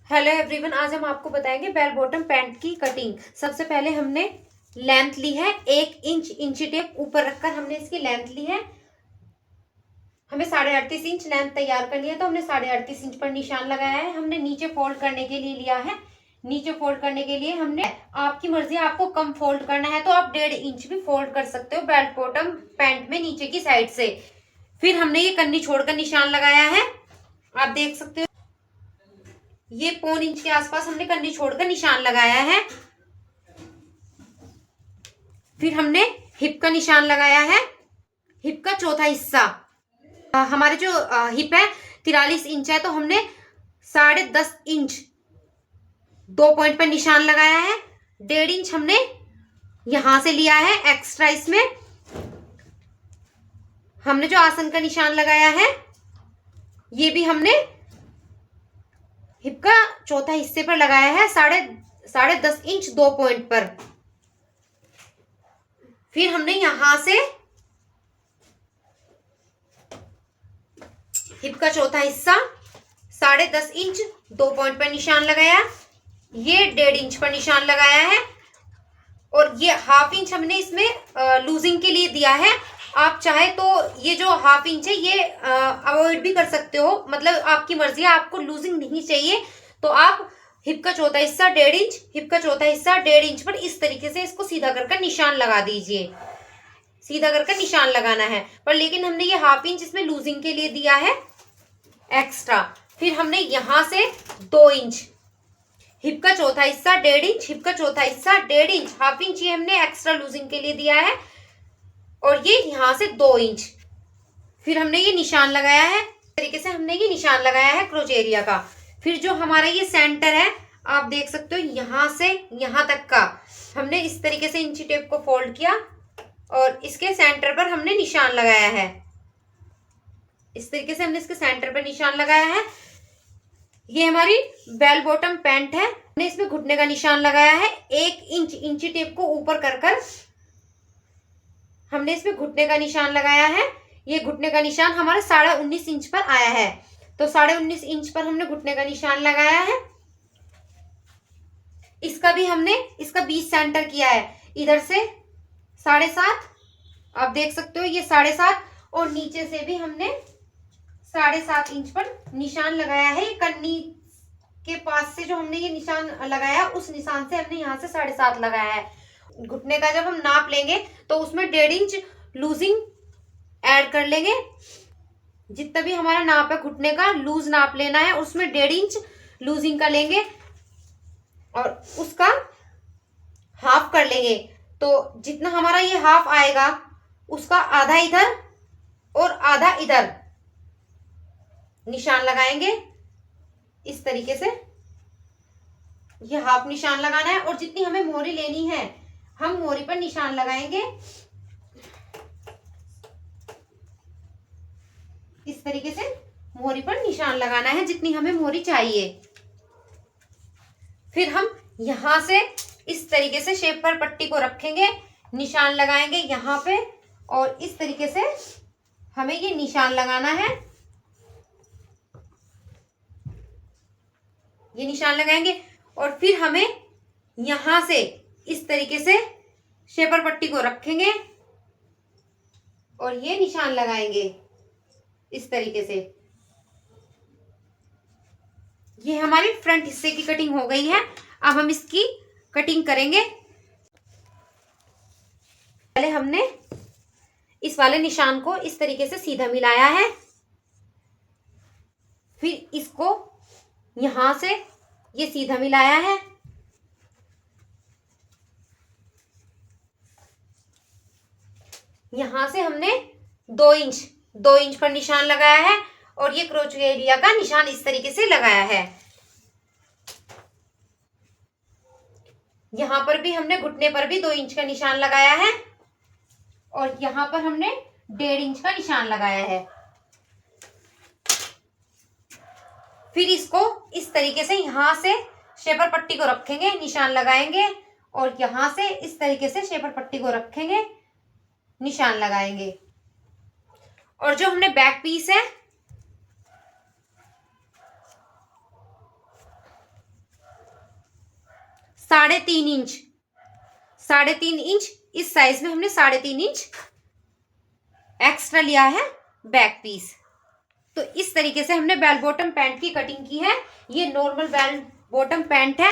Hello everyone, आज हम आपको बताएंगे बेल बॉटम पैंट की कटिंग। सबसे पहले हमने लेंथ ली है 1 इंच, इंची टेप ऊपर रखकर हमने इसकी लेंथ ली है। हमें 38.5 इंच लेंथ तैयार करनी है, तो हमने 38.5 इंच पर निशान लगाया है। हमने नीचे फोल्ड करने के लिए लिया है। नीचे फोल्ड करने के लिए हमने, आपकी मर्जी, आपको कम फोल्ड करना है तो आप 1.5 इंच भी फोल्ड कर सकते हो बेल बॉटम पैंट में नीचे की साइड से। फिर हमने ये कन्नी छोड़कर निशान लगाया है, आप देख सकते हो। ये 1.25 इंच के आसपास हमने कन्नी छोड़कर निशान लगाया है। फिर हमने हिप का निशान लगाया है। हिप का चौथा हिस्सा, हमारे जो हिप है 43 इंच है, तो हमने 10.5 इंच 2 पॉइंट पर निशान लगाया है। 1.5 इंच हमने यहां से लिया है एक्स्ट्रा। इसमें हमने जो आसन का निशान लगाया है, ये भी हमने हिप का चौथा हिस्से पर लगाया है, 10.5 इंच 2 पॉइंट पर। फिर हमने यहां से हिप का चौथा हिस्सा 10.5 इंच 2 पॉइंट पर निशान लगाया। ये 1.5 इंच पर निशान लगाया है, और ये 1/2 इंच हमने इसमें लूजिंग के लिए दिया है। आप चाहे तो ये जो 1/2 इंच है ये अवॉइड भी कर सकते हो, मतलब आपकी मर्जी है। आपको लूजिंग नहीं चाहिए तो आप हिप का चौथा हिस्सा 1.5 इंच, हिप का चौथा हिस्सा 1.5 इंच पर इस तरीके से इसको सीधा कर निशान लगा दीजिए। सीधा कर निशान लगाना है, पर लेकिन हमने ये 1/2 इंच इसमें लूजिंग के लिए दिया है एक्स्ट्रा। फिर हमने यहां से 2 इंच, हिप का चौथा हिस्सा 1.5 इंच, हिप का चौथा हिस्सा 1.5 इंच, 1/2 इंच ये हमने एक्स्ट्रा लूजिंग के लिए दिया है, और ये यहां से 2 इंच। फिर हमने ये निशान लगाया है, इस तरीके से हमने ये निशान लगाया है क्रोच एरिया का। फिर जो हमारा ये सेंटर है, आप देख सकते हो, यहां से यहां तक का हमने इस तरीके से इंची टेप को फोल्ड किया और इसके सेंटर पर हमने निशान लगाया है। इस तरीके से हमने इसके सेंटर पर निशान लगाया है। ये हमारी बेल बॉटम पैंट है। हमने इसमें घुटने का निशान लगाया है। 1 इंच इंची टेप को ऊपर कर हमने इसमें घुटने का निशान लगाया है। ये घुटने का निशान हमारा 19.5 इंच पर आया है, तो 19.5 इंच पर हमने घुटने का निशान लगाया है। इसका भी हमने इसका 20 सेंटर किया है, इधर से 7.5, आप देख सकते हो ये 7.5, और नीचे से भी हमने 7.5 इंच पर निशान लगाया है। कन्नी के पास से जो हमने ये निशान लगाया, उस निशान से हमने यहाँ से 7.5 लगाया है। घुटने का जब हम नाप लेंगे तो उसमें 1.5 इंच लूजिंग ऐड कर लेंगे। जितना भी हमारा नाप है घुटने का, लूज नाप लेना है, उसमें 1.5 इंच लूजिंग का लेंगे और उसका हाफ कर लेंगे। तो जितना हमारा ये हाफ आएगा, उसका आधा इधर और आधा इधर निशान लगाएंगे। इस तरीके से ये हाफ निशान लगाना है, और जितनी हमें मोहरी लेनी है हम मोहरी पर निशान लगाएंगे। इस तरीके से मोहरी पर निशान लगाना है, जितनी हमें मोहरी चाहिए। फिर हम यहां से इस तरीके से शेप पर पट्टी को रखेंगे, निशान लगाएंगे यहां पे, और इस तरीके से हमें ये निशान लगाना है। ये निशान लगाएंगे, और फिर हमें यहां से इस तरीके से शेपर पट्टी को रखेंगे और ये निशान लगाएंगे इस तरीके से। ये हमारी फ्रंट हिस्से की कटिंग हो गई है। अब हम इसकी कटिंग करेंगे। पहले हमने इस वाले निशान को इस तरीके से सीधा मिलाया है, फिर इसको यहां से ये सीधा मिलाया है, यहां से हमने 2 इंच पर निशान लगाया है, और ये क्रोच एरिया का निशान इस तरीके से लगाया है। यहां पर भी हमने घुटने पर भी 2 इंच का निशान लगाया है, और यहां पर हमने 1.5 इंच का निशान लगाया है। फिर इसको इस तरीके से यहां से शेपर पट्टी को रखेंगे, निशान लगाएंगे, और यहां से इस तरीके से शेपर पट्टी को रखेंगे, निशान लगाएंगे। और जो हमने बैक पीस है, 3.5 इंच, 3.5 इंच इस साइज में हमने 3.5 इंच एक्स्ट्रा लिया है बैक पीस। तो इस तरीके से हमने बेल बॉटम पैंट की कटिंग की है। ये नॉर्मल बेल बॉटम पैंट है